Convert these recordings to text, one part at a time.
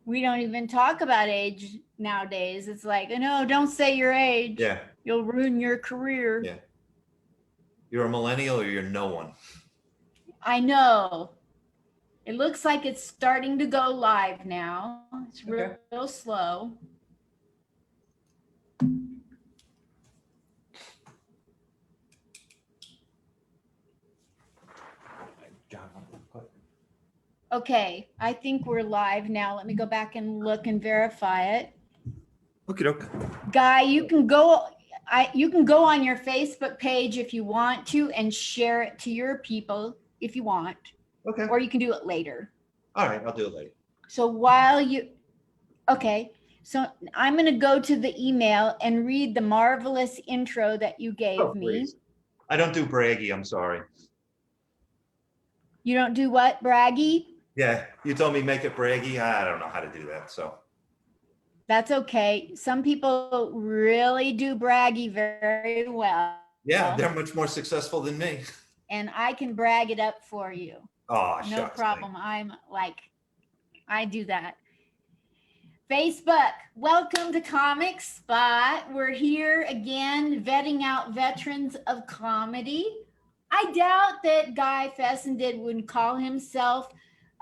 We don't even talk about age nowadays. It's like, no, don't say your age. Yeah. You'll ruin your career. Yeah. You're a millennial or you're no one. I know. It looks like it's starting to go live now. It's real slow. Okay, I think we're live now. Let me go back and look and verify it. Okay. Guy, you can go on your Facebook page if you want to and share it to your people if you want. Okay. Or you can do it later. All right, I'll do it later. So so I'm going to go to the email and read the marvelous intro that you gave me. Please. I don't do braggy, I'm sorry. You don't do what, braggy? Yeah, you told me make it braggy. I don't know how to do that, so. That's okay. Some people really do braggy very well. Yeah, they're much more successful than me. And I can brag it up for you. Oh, no shucks, problem. I do that. Facebook, welcome to Comic Spot. We're here again, vetting out veterans of comedy. I doubt that Guy Fessenden would call himself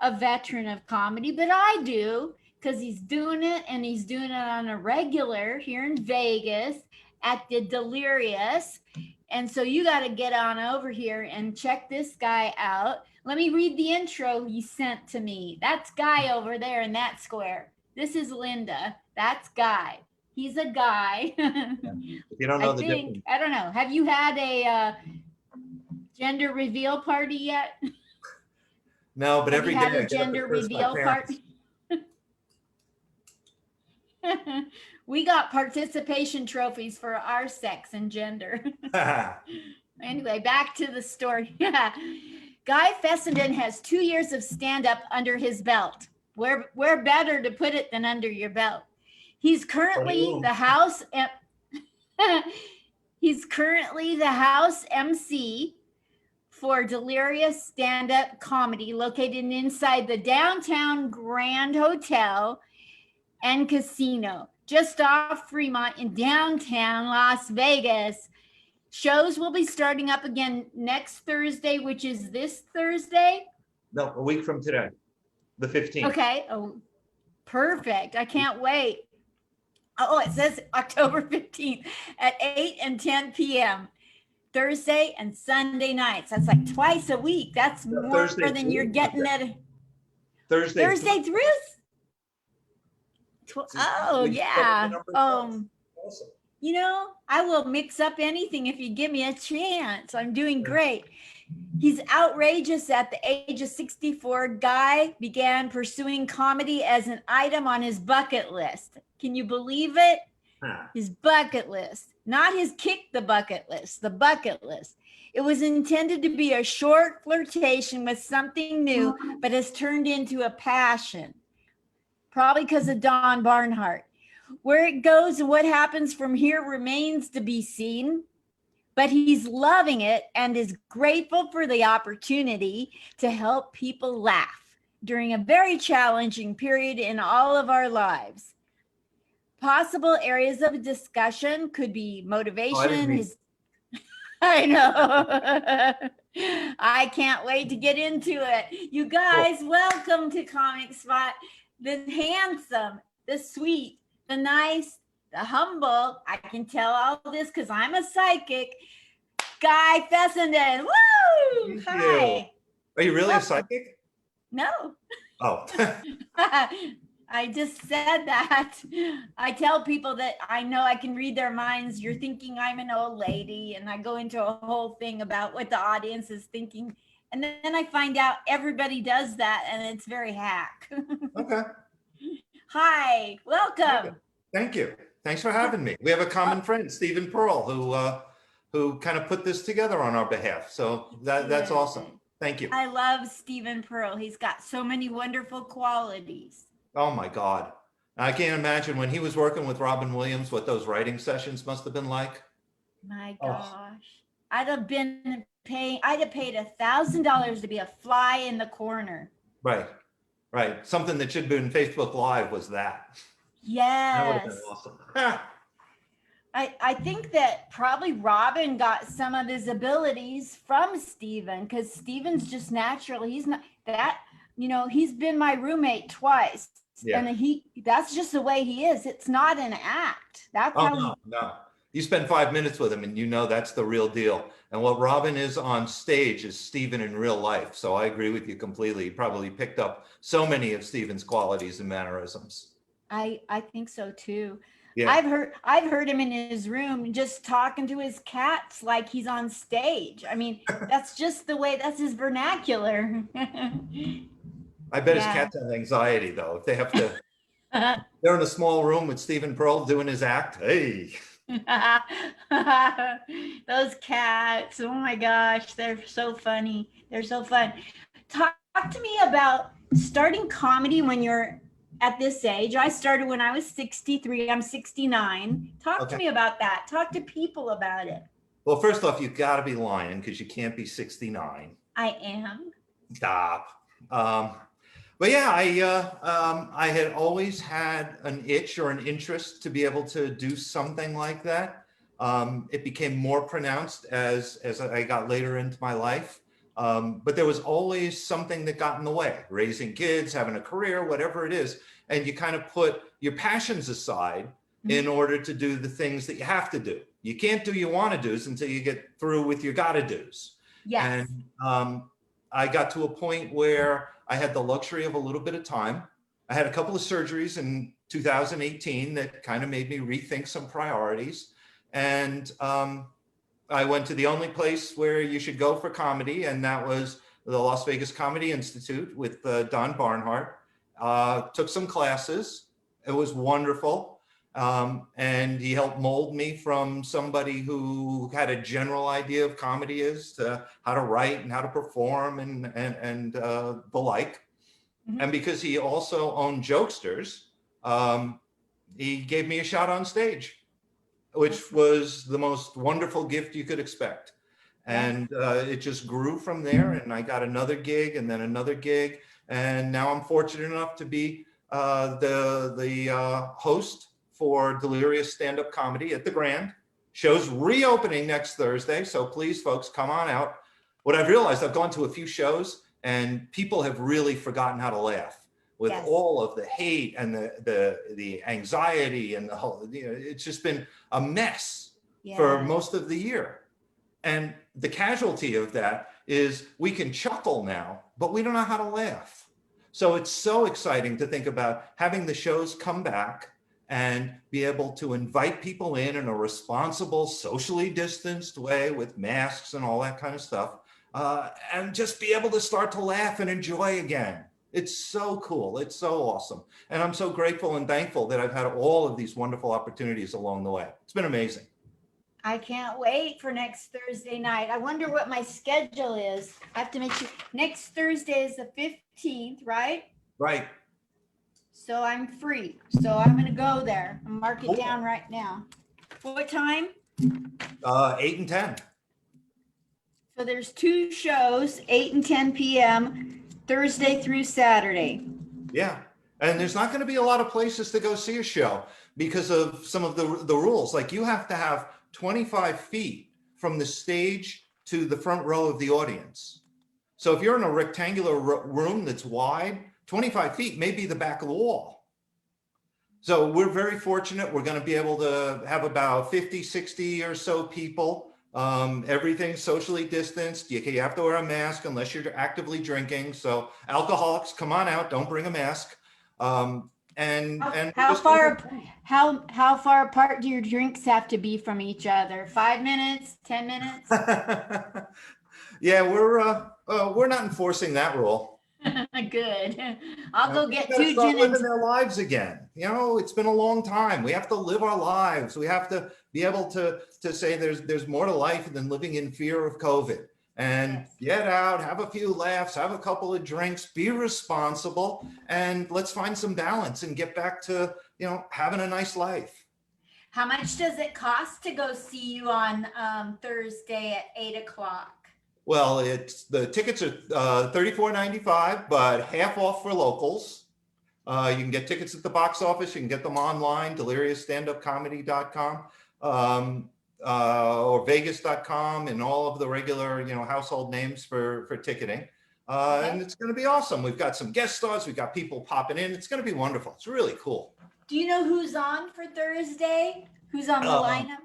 a veteran of comedy, but I do, because he's doing it, and he's doing it on a regular here in Vegas at the Delirious. And so you got to get on over here and check this guy out. Let me read the intro he sent to me. That's Guy over there in that square. This is Linda. That's Guy. He's a guy. You don't know difference. I don't know. Have you had a gender reveal party yet? No, but every day I get a gender reveal party. We got participation trophies for our sex and gender. Anyway, back to the story. Guy Fessenden has 2 years of stand-up under his belt. Where better to put it than under your belt? He's currently the house MC for Delirious Stand-Up Comedy, located inside the downtown Grand Hotel and Casino, just off Fremont in downtown Las Vegas. Shows will be starting up again next Thursday, which is this Thursday. No, a week from today, the 15th. Okay. Oh, perfect. I can't wait. Oh, it says October 15th at 8 and 10 p.m. Thursday and Sunday nights. That's like twice a week. That's more than you're getting at Thursday through. Oh, yeah. You know, I will mix up anything if you give me a chance. I'm doing great. He's outrageous at the age of 64. Guy began pursuing comedy as an item on his bucket list. Can you believe it? His bucket list, not his kick the bucket list, the bucket list. It was intended to be a short flirtation with something new, but has turned into a passion. Probably because of Don Barnhart. Where it goes and what happens from here remains to be seen, but he's loving it and is grateful for the opportunity to help people laugh during a very challenging period in all of our lives. Possible areas of discussion could be motivation. I know. I can't wait to get into it. You guys, welcome to Comic Spot. The handsome, the sweet, the nice, the humble. I can tell all this because I'm a psychic. Guy Fessenden. Woo! Hi. Are you really a psychic? No. Oh. I just said that. I tell people that I know I can read their minds. You're thinking I'm an old lady, and I go into a whole thing about what the audience is thinking. And then I find out everybody does that, and it's very hack. Okay. Hi, welcome. Thank you. Thanks for having me. We have a common friend, Stephen Pearl, who kind of put this together on our behalf. So that's awesome. Thank you. I love Stephen Pearl. He's got so many wonderful qualities. Oh my God. I can't imagine when he was working with Robin Williams, what those writing sessions must have been like. My gosh. I'd have paid $1,000 to be a fly in the corner. Right. Right. Something that should have been Facebook Live was that. That would have been Yes. awesome. I think that probably Robin got some of his abilities from Steven, because Steven's just natural. He's not that, he's been my roommate twice. Yeah. And that's just the way he is. It's not an act. That's Oh, how no, no. You spend 5 minutes with him and you know that's the real deal. And what Robin is on stage is Steven in real life. So I agree with you completely. He probably picked up so many of Steven's qualities and mannerisms. I think so too. Yeah. I've heard him in his room just talking to his cats like he's on stage. I mean, that's just the way, that's his vernacular. I bet his Yeah. cats have anxiety though. If they have to, they're in a small room with Stephen Pearl doing his act. Hey. Those cats, oh my gosh, they're so funny. They're so fun. Talk to me about starting comedy when you're at this age. I started when I was 63. I'm 69. Talk to Okay. me about that. Talk to people about it. Well, first off, you've got to be lying because you can't be 69. I am. Stop. But yeah, I had always had an itch or an interest to be able to do something like that. It became more pronounced as I got later into my life. But there was always something that got in the way, raising kids, having a career, whatever it is. And you kind of put your passions aside in order to do the things that you have to do. You can't do your want to do's until you get through with your gotta do's. Yes. And I got to a point where I had the luxury of a little bit of time. I had a couple of surgeries in 2018 that kind of made me rethink some priorities. And I went to the only place where you should go for comedy, and that was the Las Vegas Comedy Institute with Don Barnhart. Took some classes. It was wonderful. And he helped mold me from somebody who had a general idea of comedy is to how to write and how to perform and the like. And because he also owned Jokesters, he gave me a shot on stage, which was the most wonderful gift you could expect. And it just grew from there. And I got another gig and then another gig. And now I'm fortunate enough to be the host for Delirious Stand-Up Comedy at the Grand. Show's reopening next Thursday. So please, folks, come on out. What I've realized, I've gone to a few shows and people have really forgotten how to laugh with all of the hate and the anxiety and the whole, it's just been a mess for most of the year. And the casualty of that is we can chuckle now, but we don't know how to laugh. So it's so exciting to think about having the shows come back and be able to invite people in a responsible, socially distanced way with masks and all that kind of stuff, and just be able to start to laugh and enjoy again. It's so cool. It's so awesome. And I'm so grateful and thankful that I've had all of these wonderful opportunities along the way. It's been amazing. I can't wait for next Thursday night. I wonder what my schedule is. I have to make sure. Next Thursday is the 15th, right? Right. So I'm free. So I'm going to go there. I'll mark it down right now. What time? 8 and 10. So there's 2 shows, 8 and 10 p.m., Thursday through Saturday. Yeah. And there's not going to be a lot of places to go see a show because of some of the rules. Like you have to have 25 feet from the stage to the front row of the audience. So if you're in a rectangular room that's wide, 25 feet may be the back of the wall. So we're very fortunate. We're going to be able to have about 50, 60 or so people. Everything's socially distanced. You have to wear a mask unless you're actively drinking. So alcoholics, come on out. Don't bring a mask. And how far apart do your drinks have to be from each other? 5 minutes, 10 minutes? Yeah, we're not enforcing that rule. Good. I'll go get 2 gin and living their lives again. It's been a long time. We have to live our lives. We have to be able to say there's more to life than living in fear of COVID. And get out, have a few laughs, have a couple of drinks, be responsible, and let's find some balance and get back to, having a nice life. How much does it cost to go see you on Thursday at 8 o'clock? Well, the tickets are $34.95, but half off for locals. You can get tickets at the box office. You can get them online, deliriousstandupcomedy.com, or vegas.com, and all of the regular, household names for ticketing. Okay. And it's going to be awesome. We've got some guest stars. We've got people popping in. It's going to be wonderful. It's really cool. Do you know who's on for Thursday? Who's on the lineup?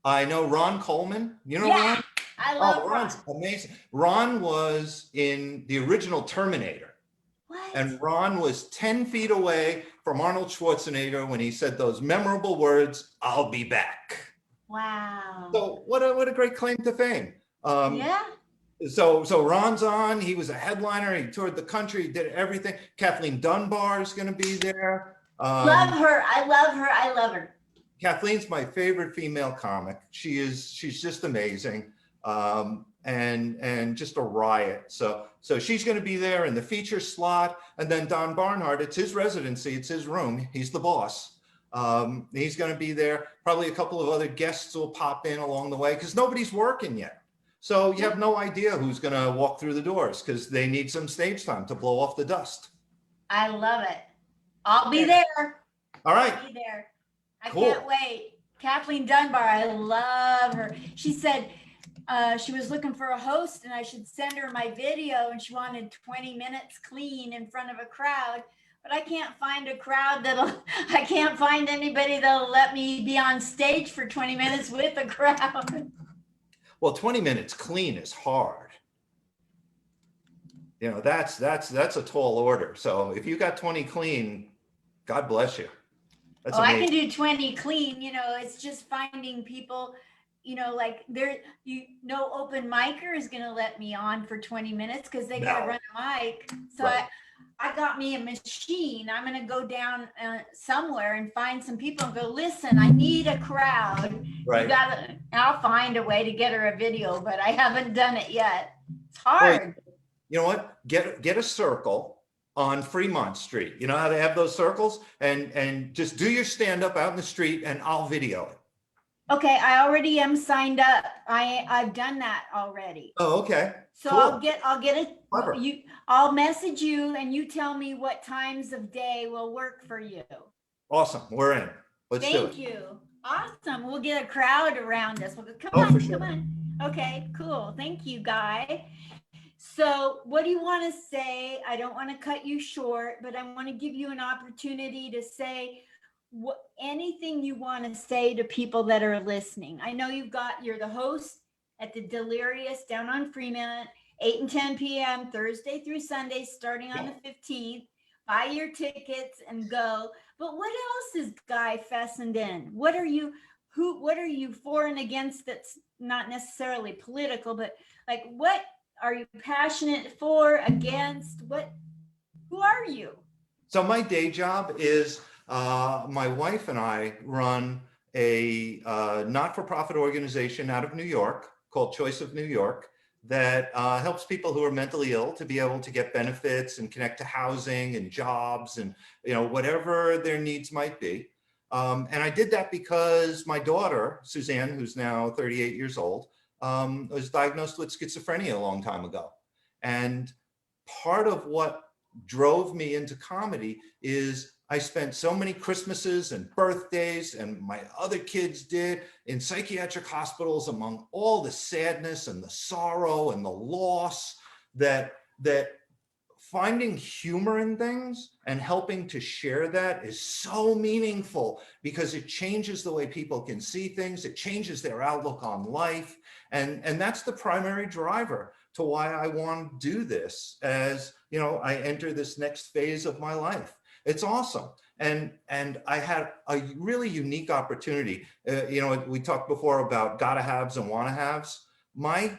I know Ron Coleman. You know Yeah, Ron? I love Ron's Ron. amazing. Ron was in the original Terminator. What? And Ron was 10 feet away from Arnold Schwarzenegger when he said those memorable words, "I'll be back." Wow. So what a great claim to fame. Yeah. So Ron's on. He was a headliner. He toured the country. He did everything. Kathleen Dunbar is going to be there. Love her. I love her. I love her. Kathleen's my favorite female comic. She's just amazing. And just a riot. So she's going to be there in the feature slot. And then Don Barnhart, it's his residency, it's his room. He's the boss. He's going to be there. Probably a couple of other guests will pop in along the way because nobody's working yet. So you have no idea who's going to walk through the doors because they need some stage time to blow off the dust. I love it. I'll be there. All right. I'll be there. I Cool. can't wait. Kathleen Dunbar, I love her. She said she was looking for a host and I should send her my video, and she wanted 20 minutes clean in front of a crowd. But I can't find a crowd I can't find anybody that'll let me be on stage for 20 minutes with a crowd. Well, 20 minutes clean is hard. That's a tall order. So if you got 20 clean, God bless you. That's amazing. I can do 20 clean. It's just finding people, like open micer is going to let me on for 20 minutes because they got to run a mic. So right. I got me a machine. I'm going to go down somewhere and find some people and go, listen, I need a crowd. Right. I'll find a way to get her a video, but I haven't done it yet. It's hard. Well, you know what? Get a circle on Fremont Street. You know how they have those circles? And just do your stand-up out in the street and I'll video it. Okay, I already am signed up. I've done that already. Oh, okay. So cool. I'll get it. I'll message you and you tell me what times of day will work for you. Awesome. We're in. Let's do it. Thank you. Awesome. We'll get a crowd around us. We'll go, come on, sure. come on. Okay, cool. Thank you, Guy. So what do you want to say? I don't want to cut you short, but I want to give you an opportunity to say anything you want to say to people that are listening. I know you're the host at the Delirious down on Fremont, 8 and 10 p.m. Thursday through Sunday, starting on the 15th. Buy your tickets and go. But what else is Guy Fessenden? What are you for and against that's not necessarily political, but like what are you passionate for, against? Who are you? So my day job is my wife and I run a not-for-profit organization out of New York called Choice of New York that helps people who are mentally ill to be able to get benefits and connect to housing and jobs and whatever their needs might be. And I did that because my daughter, Suzanne, who's now 38 years old, was diagnosed with schizophrenia a long time ago. And part of what drove me into comedy is I spent so many Christmases and birthdays, and my other kids did, in psychiatric hospitals among all the sadness and the sorrow and the loss, that finding humor in things and helping to share that is so meaningful because it changes the way people can see things. It changes their outlook on life. And that's the primary driver to why I want to do this as, I enter this next phase of my life. It's awesome. And I had a really unique opportunity. We talked before about gotta haves and wanna haves. My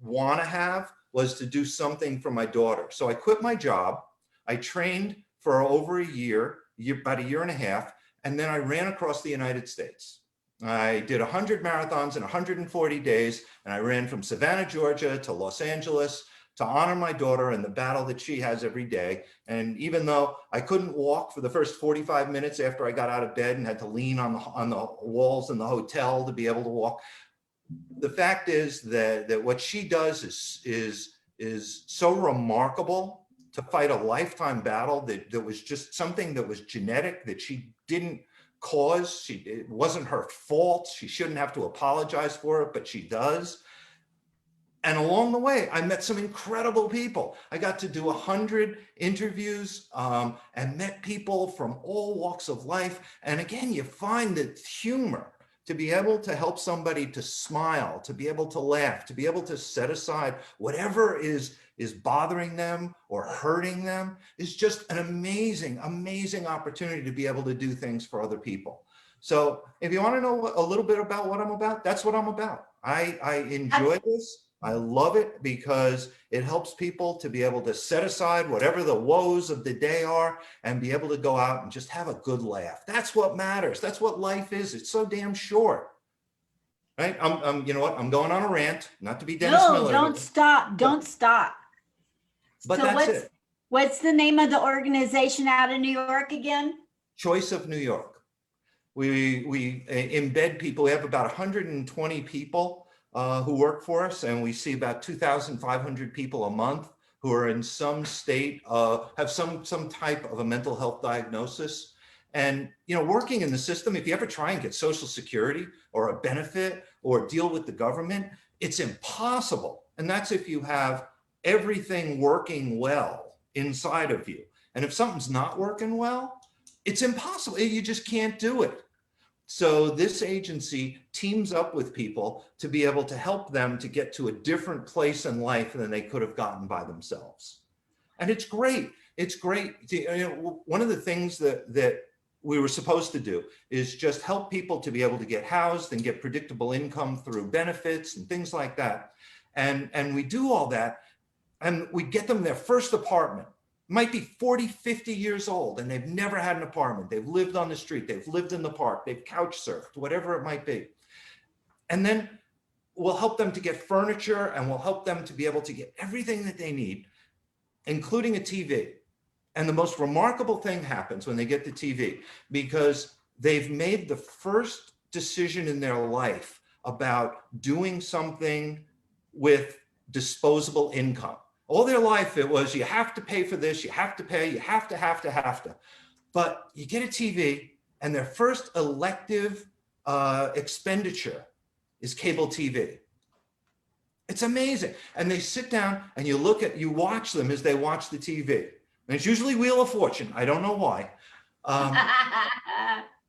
wanna have was to do something for my daughter. So I quit my job. I trained for over a year, about a year and a half, and then I ran across the United States. I did 100 marathons in 140 days, and I ran from Savannah, Georgia to Los Angeles to honor my daughter and the battle that she has every day. And even though I couldn't walk for the first 45 minutes after I got out of bed and had to lean on the walls in the hotel to be able to walk, the fact is that what she does is so remarkable, to fight a lifetime battle that was just something that was genetic, that she didn't cause. It wasn't her fault. She shouldn't have to apologize for it, but she does. And along the way, I met some incredible people. I got to do 100 interviews and met people from all walks of life. And again, you find that humor, to be able to help somebody to smile, to be able to laugh, to be able to set aside whatever is bothering them or hurting them, is just an amazing, amazing opportunity to be able to do things for other people. So if you want to know a little bit about what I'm about, that's what I'm about. I enjoy this. I love it because it helps people to be able to set aside whatever the woes of the day are and be able to go out and just have a good laugh. That's what matters. That's what life is. It's so damn short. Right? You know what? I'm going on a rant, not to be Dennis No, Miller. don't stop. Don't stop. But So that's it. What's the name of the organization out of New York again? Choice of New York. We embed people. We have about 120 people who work for us, and we see about 2,500 people a month who are in some state have some type of a mental health diagnosis. And you know, working in the system, if you ever try and get Social Security or a benefit or deal with the government, it's impossible. And that's if you have everything working well inside of you. And if something's not working well, it's impossible. You just can't do it. So this agency teams up with people to be able to help them to get to a different place in life than they could have gotten by themselves. And it's great. It's great. You know, one of the things that we were supposed to do is just help people to be able to get housed and get predictable income through benefits and things like that. And we do all that, and we get them their first apartment. Might be 40, 50 years old, and they've never had an apartment. They've lived on the street. They've lived in the park. They've couch surfed, whatever it might be. And then we'll help them to get furniture, and we'll help them to be able to get everything that they need, including a TV. And the most remarkable thing happens when they get the TV, because they've made the first decision in their life about doing something with disposable income. All their life, it was, you have to pay for this, you have to pay, you have to. But you get a TV, and their first elective expenditure is cable TV. It's amazing. And they sit down and you watch them as they watch the TV. And it's usually Wheel of Fortune. I don't know why.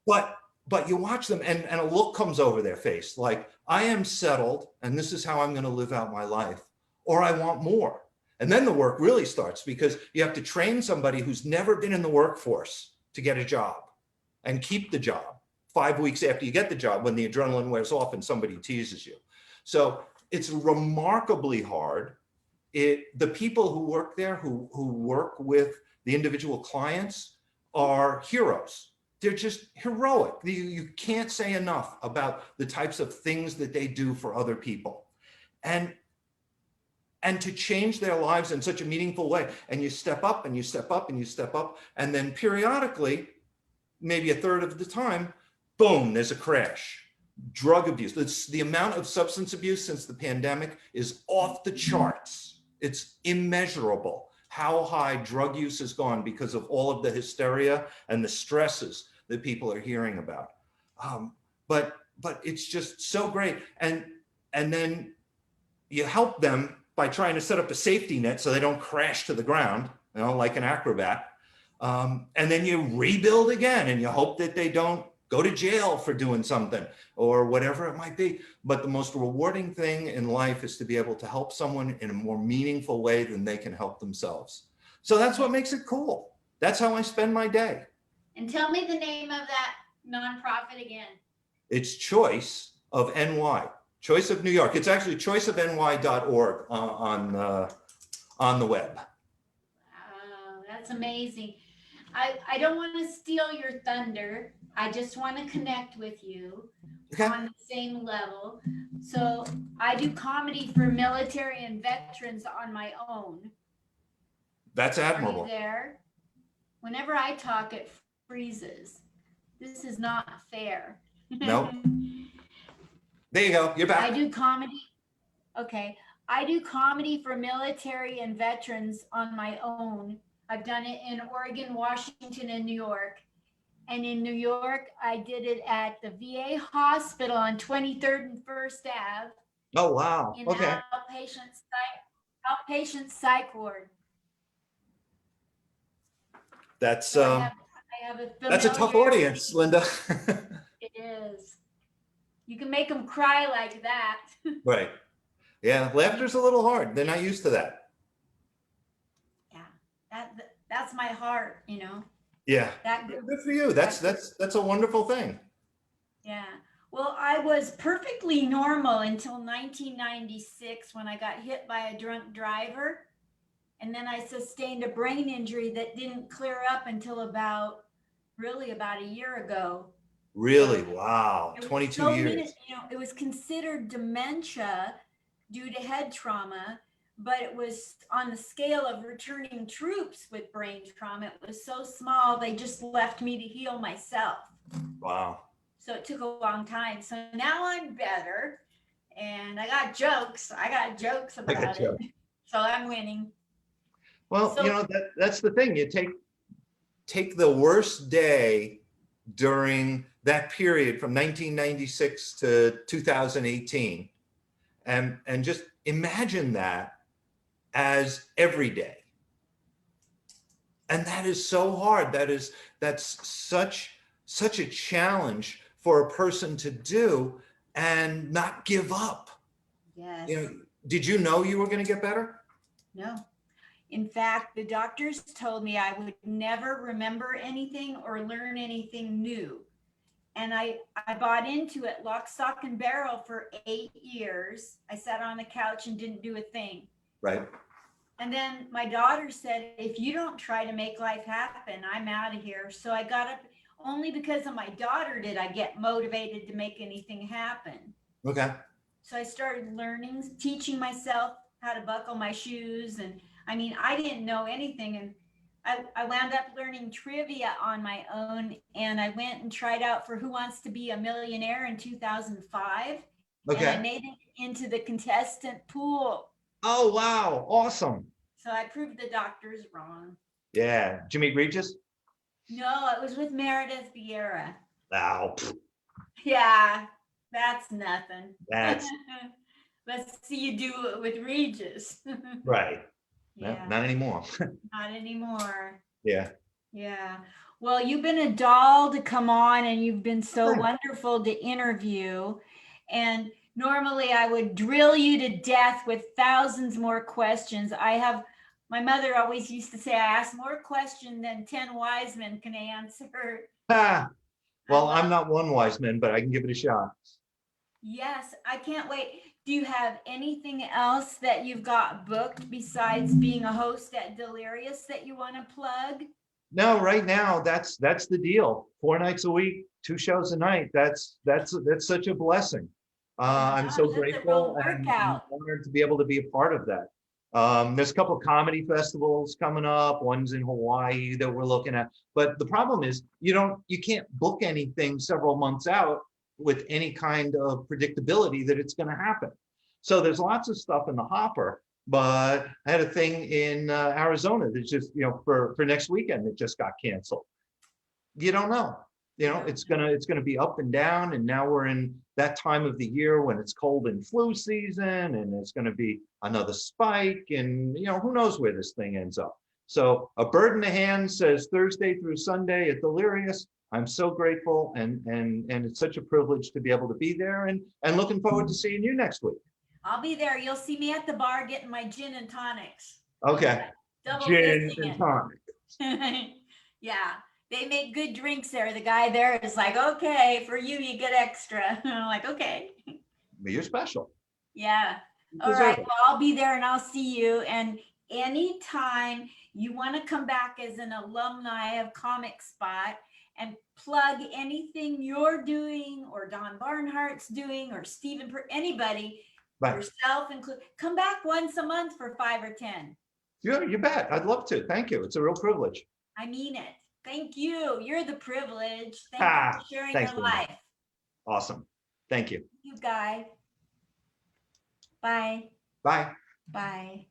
But you watch them, and a look comes over their face, like, I am settled, and this is how I'm going to live out my life, or I want more. And then the work really starts, because you have to train somebody who's never been in the workforce to get a job and keep the job 5 weeks after you get the job, when the adrenaline wears off and somebody teases you. So it's remarkably hard. The people who work there, who work with the individual clients, are heroes. They're just heroic. You can't say enough about the types of things that they do for other people. And to change their lives in such a meaningful way. And you step up and you step up and you step up. And then periodically, maybe a third of the time, boom, there's a crash. Drug abuse. The amount of substance abuse since the pandemic is off the charts. It's immeasurable how high drug use has gone because of all of the hysteria and the stresses that people are hearing about. But it's just so great. And then you help them by trying to set up a safety net so they don't crash to the ground, you know, like an acrobat. And then you rebuild again, and you hope that they don't go to jail for doing something or whatever it might be. But the most rewarding thing in life is to be able to help someone in a more meaningful way than they can help themselves. So that's what makes it cool. That's how I spend my day. And tell me the name of that nonprofit again. It's Choice of NY. Choice of New York. It's actually choiceofny.org on the web. Wow, that's amazing. I don't want to steal your thunder. I just want to connect with you on the same level. So I do comedy for military and veterans on my own. That's admirable. Are you there? Whenever I talk, it freezes. This is not fair. Nope. There you go. You're I back. do comedy. Okay. I do comedy for military and veterans on my own. I've done it in Oregon, Washington, and New York. And in New York, I did it at the VA hospital on 23rd and First Ave Oh, wow. in Okay. outpatient psych ward. That's So I have a that's a tough familiarity. audience, Linda. It is. You can make them cry like that. Right. Yeah, laughter's a little hard. They're not used to that. Yeah, that's my heart, you know. Yeah. That Good for you. That's a wonderful thing. Yeah. Well, I was perfectly normal until 1996 when I got hit by a drunk driver. And then I sustained a brain injury that didn't clear up until really about a year ago. Really? Wow. It was 22 so years. it was considered dementia due to head trauma, but it was on the scale of returning troops with brain trauma. It was so small, they just left me to heal myself. Wow. So it took a long time. So now I'm better and I got jokes. About it. So I'm winning. Well, that's the thing. You take the worst day during that period from 1996 to 2018 and just imagine that as every day. And that is so hard. That's such a challenge for a person to do and not give up. Yes. Did you know you were going to get better? No. In fact, the doctors told me I would never remember anything or learn anything new. And I bought into it lock, stock, and barrel for 8 years. I sat on the couch and didn't do a thing. Right. And then my daughter said, if you don't try to make life happen, I'm out of here. So I got up. Only because of my daughter did I get motivated to make anything happen. Okay. So I started teaching myself how to buckle my shoes. And I mean, I didn't know anything. And I wound up learning trivia on my own. And I went and tried out for Who Wants to Be a Millionaire in 2005. Okay. And I made it into the contestant pool. Oh, wow. Awesome. So I proved the doctors wrong. Yeah. Did you meet Regis? No, it was with Meredith Vieira. Wow. Yeah, that's nothing. That's Let's see you do it with Regis. right. Yeah. Not anymore. Not anymore. Yeah. Yeah. Well, you've been a doll to come on and you've been so wonderful to interview. And normally I would drill you to death with thousands more questions. My mother always used to say, I ask more questions than 10 wise men can answer. Well, I'm not one wise man, but I can give it a shot. Yes, I can't wait. Do you have anything else that you've got booked besides being a host at Delirious that you want to plug? No, right now that's the deal. 4 nights a week, 2 shows a night. That's such a blessing. I'm so grateful and honored to be able to be a part of that. There's a couple of comedy festivals coming up. One's in Hawaii that we're looking at. But the problem is you can't book anything several months out with any kind of predictability that it's going to happen. So there's lots of stuff in the hopper. But I had a thing in Arizona that's just, for next weekend that just got canceled. You don't know. It's gonna be up and down, and now we're in that time of the year when it's cold and flu season, and there's gonna be another spike, and who knows where this thing ends up. So a bird in the hand says Thursday through Sunday at Delirious. I'm so grateful, and it's such a privilege to be able to be there, and looking forward to seeing you next week. I'll be there. You'll see me at the bar getting my gin and tonics. Okay. Gin and tonic. Yeah. They make good drinks there. The guy there is like, okay, for you, you get extra. I'm like, okay. But you're special. Yeah. All right. Well, I'll be there and I'll see you. And anytime you want to come back as an alumni of Comic Spot and plug anything you're doing or Don Barnhart's doing or Stephen, anybody, yourself included, come back once a month for 5 or 10. You bet. I'd love to. Thank you. It's a real privilege. I mean it. Thank you. You're the privilege. Thank you for sharing your life. Awesome. Thank you. You Guy. Bye. Bye. Bye.